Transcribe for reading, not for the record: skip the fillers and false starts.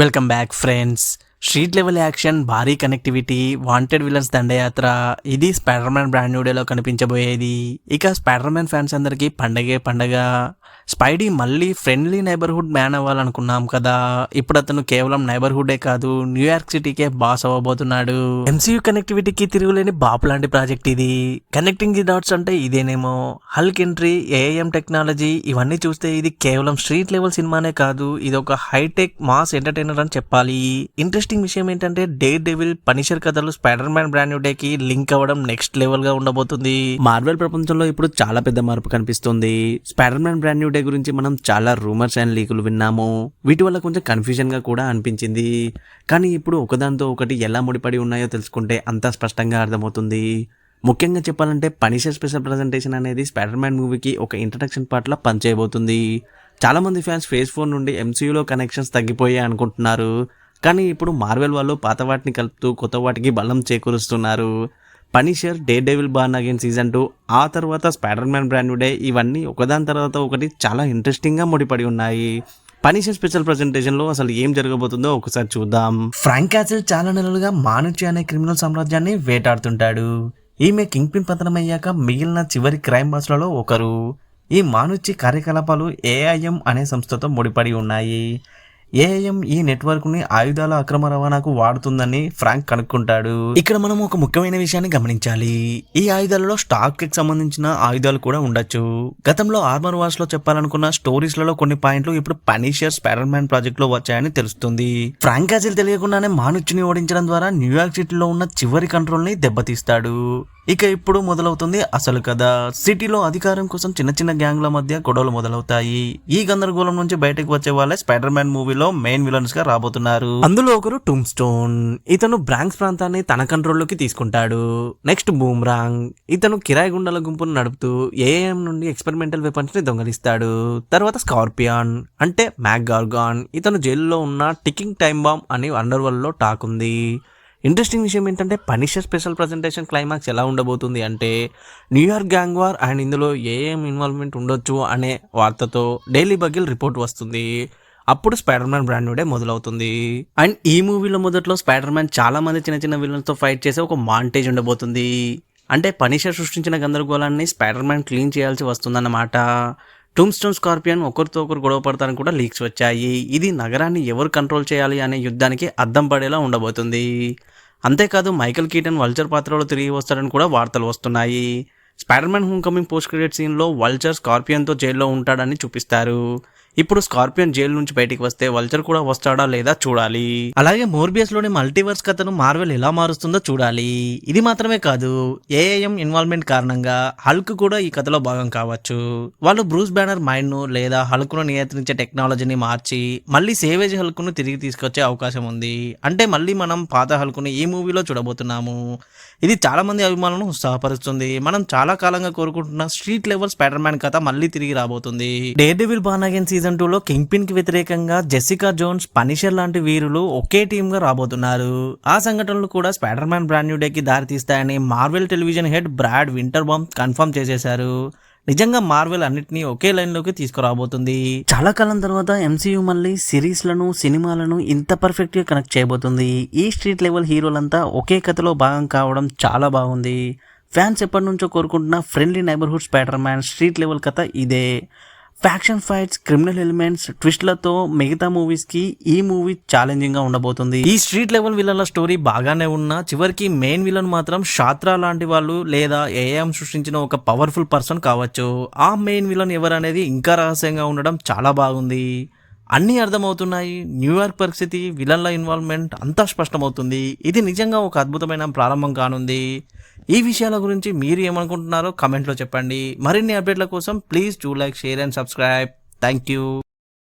Welcome back friends. Street level action, భారీ connectivity, wanted villains దండయాత్ర, ఇది స్పైడర్ మ్యాన్ బ్రాండ్ న్యూ డేలో కనిపించబోయేది. ఇక స్పైడర్ మ్యాన్ ఫ్యాన్స్ అందరికీ పండగే పండగ. స్పైడీ మళ్ళీ ఫ్రెండ్లీ నైబర్హుడ్ మ్యాన్ అవ్వాలనుకున్నాం కదా, ఇప్పుడు అతను కేవలం నైబర్హుడే కాదు, న్యూయార్క్ సిటీకే బాస్ అవ్వబోతున్నాడు. ఎంసీయూ కనెక్టివిటీకి తిరుగులేని బాపు లాంటి ప్రాజెక్ట్ ఇది. కనెక్టింగ్ ది డాట్స్ అంటే ఇదేనేమో. హల్క్ ఎంట్రీ, ఏఐఎం టెక్నాలజీ, ఇవన్నీ చూస్తే ఇది కేవలం స్ట్రీట్ లెవెల్ సినిమానే కాదు, ఇది ఒక హైటెక్ మాస్ ఎంటర్టైనర్ అని చెప్పాలి. ఇంట్రెస్టింగ్ విషయం ఏంటంటే డేర్ డెవిల్, పనిషర్ కథలు spider Man brand new day కి లింక్ అవ్వడం నెక్స్ట్ లెవెల్ గా ఉండబోతుంది. మార్వెల్ ప్రపంచంలో ఇప్పుడు చాలా పెద్ద మార్పు కనిపిస్తుంది. Spider Man brand new day గురించి మనం చాలా రూమర్స్ అండ్ లీకులు విన్నాము. వీటి వల్ల కొంచెం కన్ఫ్యూజన్ గా కూడా అనిపించింది. కానీ ఇప్పుడు ఒకదానితో ఒకటి ఎలా ముడిపడి ఉన్నాయో తెలుసుకుంటే అంతా స్పష్టంగా అర్థమవుతుంది. ముఖ్యంగా చెప్పాలంటే పనిషర్ స్పెషల్ ప్రజెంటేషన్ అనేది స్పైడర్ మ్యాన్ మూవీకి ఒక ఇంట్రడక్షన్ పార్ట్లా పనిచేయబోతుంది. చాలా మంది ఫ్యాన్స్ ఫేజ్ 4 నుండి ఎంసీయూలో కనెక్షన్స్ తగ్గిపోయాయి అనుకుంటున్నారు. కానీ ఇప్పుడు మార్వెల్ వాళ్ళు పాత వాటిని కలుపుతూ కొత్త వాటికి బలం చేకూరుస్తున్నారు. Punisher, Daredevil born again season 2, ఆ తర్వాత Spider Man brand new day, ఇవన్నీ ఒకదాని తర్వాత ఒకటి చాలా ఇంట్రెస్టింగ్గా ముడిపడి ఉన్నాయి. పనిషర్ స్పెషల్ ప్రెజెంటేషన్లో అసలు ఏం జరగబోతుందో ఒకసారి చూద్దాం. ఫ్రాంక్ క్యాసిల్ చాలా నెలలుగా మానుచి అనే క్రిమినల్ సామ్రాజ్యాన్ని వేటాడుతుంటాడు. ఈమె కింగ్ పిన్ పతనమయ్యాక మిగిలిన చివరి క్రైమ్ బాస్లలో ఒకరు. ఈ మానుచి కార్యకలాపాలు ఏఐఎం అనే సంస్థతో ముడిపడి ఉన్నాయి. ఏఐఎం ఈ నెట్వర్క్ ని ఆయుధాల అక్రమ రవాణాకు వాడుతుందని ఫ్రాంక్ కనుక్కుంటాడు. ఇక్కడ మనం ఒక ముఖ్యమైన విషయాన్ని గమనించాలి. ఈ ఆయుధాలలో స్టాక్ కి సంబంధించిన ఆయుధాలు కూడా ఉండొచ్చు. గతంలో ఆర్మర్ వార్స్ లో చెప్పాలనుకున్న స్టోరీస్ లలో కొన్ని పాయింట్లు ఇప్పుడు పనిషర్ స్పైడర్ మ్యాన్ ప్రాజెక్ట్ లో వచ్చాయని తెలుస్తుంది. ఫ్రాంక్ క్యాసిల్ తెలియకుండానే మానుచిని ఓడించడం ద్వారా న్యూయార్క్ సిటీలో ఉన్న చివరి కంట్రోల్ ని దెబ్బతీస్తాడు. ఇక ఇప్పుడు మొదలవుతుంది అసలు కథ. సిటీలో అధికారం కోసం చిన్న చిన్న గ్యాంగ్ల మధ్య గొడవలు మొదలవుతాయి. ఈ గందరగోళం నుంచి బయటకు వచ్చే వాళ్ళే స్పైడర్ మ్యాన్ మూవీలో మెయిన్ విలన్స్ గా రాబోతున్నారు. అందులో ఒకరు టూమ్ స్టోన్. ఇతను బ్రాంక్స్ ప్రాంతాన్ని తన కంట్రోల్లోకి తీసుకుంటాడు. Next boomerang. ఇతను కిరాయి గుండాల గుంపును నడుపుతూ ఏఐఎం నుండి ఎక్స్పెరిమెంటల్ వెపన్స్ ని దొంగలిస్తాడు. తర్వాత స్కార్పియాన్ అంటే మ్యాక్ గార్గాన్. ఇతను జైల్లో ఉన్న టికింగ్ టైమ్ బాంబ్ అని అండర్ వరల్డ్ లో టాక్ ఉంది. ఇంట్రెస్టింగ్ విషయం ఏంటంటే పనిషర్ స్పెషల్ ప్రజెంటేషన్ క్లైమాక్స్ ఎలా ఉండబోతుంది అంటే న్యూయార్క్ గ్యాంగ్ వార్ అండ్ ఇందులో ఏం ఇన్వాల్వ్మెంట్ ఉండొచ్చు అనే వార్తతో డైలీ బగిల్ రిపోర్ట్ వస్తుంది. అప్పుడు spider Man brand new day మొదలవుతుంది. అండ్ ఈ మూవీలో మొదట్లో స్పైడర్ మ్యాన్ చాలా మంది చిన్న చిన్న విలన్స్ తో ఫైట్ చేసే ఒక మాంటేజ్ ఉండబోతుంది. అంటే పనిషర్ సృష్టించిన గందరగోళాన్ని స్పైడర్ మ్యాన్ క్లీన్ చేయాల్సి వస్తుందన్నమాట. టూమ్ స్టోన్, స్కార్పియన్ ఒకరితో ఒకరు గొడవ పడతారని కూడా లీక్స్ వచ్చాయి. ఇది నగరాన్ని ఎవరు కంట్రోల్ చేయాలి అనే యుద్ధానికి అద్దం పడేలా ఉండబోతుంది. అంతేకాదు మైకల్ కీటన్ వల్చర్ పాత్రలో తిరిగి వస్తాడని కూడా వార్తలు వస్తున్నాయి. Spider man home coming post credit సీన్లో వల్చర్ స్కార్పియన్తో జైల్లో ఉంటాడని చూపిస్తారు. ఇప్పుడు స్కార్పియన్ జైలు నుంచి బయటికి వస్తే వల్చర్ కూడా వస్తాడా లేదా చూడాలి. అలాగే మోర్బియస్ లోని మల్టీవర్స్ కథను మార్వెల్ ఎలా మారుస్తుందో చూడాలి. ఇది మాత్రమే కాదు, ఏఐఎం ఇన్వాల్వ్మెంట్ కారణంగా హల్క్ కూడా ఈ కథలో భాగం కావచ్చు. వాళ్ళు బ్రూస్ బ్యానర్ మైండ్ ను లేదా హల్క్ ను నియంత్రించే టెక్నాలజీని మార్చి మళ్ళీ సేవేజ్ హల్క్ ను తిరిగి తీసుకొచ్చే అవకాశం ఉంది. అంటే మళ్ళీ మనం పాత హల్క్ ను ఈ మూవీలో చూడబోతున్నాము. ఇది చాలా మంది అభిమానులను ఉత్సాహపరుస్తుంది. మనం చాలా కాలంగా కోరుకుంటున్న స్ట్రీట్ లెవెల్ స్పైడర్ మ్యాన్ కథ మళ్ళీ తిరిగి రాబోతుంది. Dare devil born again season 2లో కింగ్ పిన్ కి వ్యతిరేకంగా జెసికా జోన్స్, పనిషర్ లాంటి వీరులు ఒకే టీమ్ గా రాబోతున్నారు. ఆ సంఘటనలు కూడా Spider Man brand new day కి దారి తీస్తాయని Marvel television head Brad Winderbaum confirm చేసేశారు. నిజంగా మార్వెల్ అన్నిటినీ ఒకే లైన్ లోకి తీసుకురాబోతుంది. చాలా కాలం తర్వాత ఎంసీయూ మళ్ళీ సిరీస్లను, సినిమాలను ఇంత పర్ఫెక్ట్ గా కనెక్ట్ చేయబోతుంది. ఈ స్ట్రీట్ లెవెల్ హీరోలంతా ఒకే కథలో భాగం కావడం చాలా బాగుంది. ఫ్యాన్స్ ఎప్పటి నుంచో కోరుకుంటున్న friendly neighbourhood spider man street level కథ ఇదే. ఫ్యాక్షన్ ఫైట్స్, క్రిమినల్ ఎలిమెంట్స్, ట్విస్ట్లతో మిగతా మూవీస్ కి ఈ మూవీ ఛాలెంజింగ్ గా ఉండబోతుంది. ఈ స్ట్రీట్ లెవెల్ విలన్ల స్టోరీ బాగానే ఉన్నా చివరికి మెయిన్ విలన్ మాత్రం షాత్రా లాంటి వాళ్ళు లేదా ఏఐఎం సృష్టించిన ఒక పవర్ఫుల్ పర్సన్ కావచ్చు. ఆ మెయిన్ విలన్ ఎవరనేది ఇంకా రహస్యంగా ఉండడం చాలా బాగుంది. అన్నీ అర్థమవుతున్నాయి. న్యూయార్క్ పరిస్థితి, విలన్ల ఇన్వాల్వ్మెంట్ అంతా స్పష్టమవుతుంది. ఇది నిజంగా ఒక అద్భుతమైన ప్రారంభం కానుంది. ఈ విషయాల గురించి మీరు ఏమనుకుంటున్నారో కమెంట్లో చెప్పండి. మరిన్ని అప్డేట్ల కోసం please do like, share and subscribe. Thank you.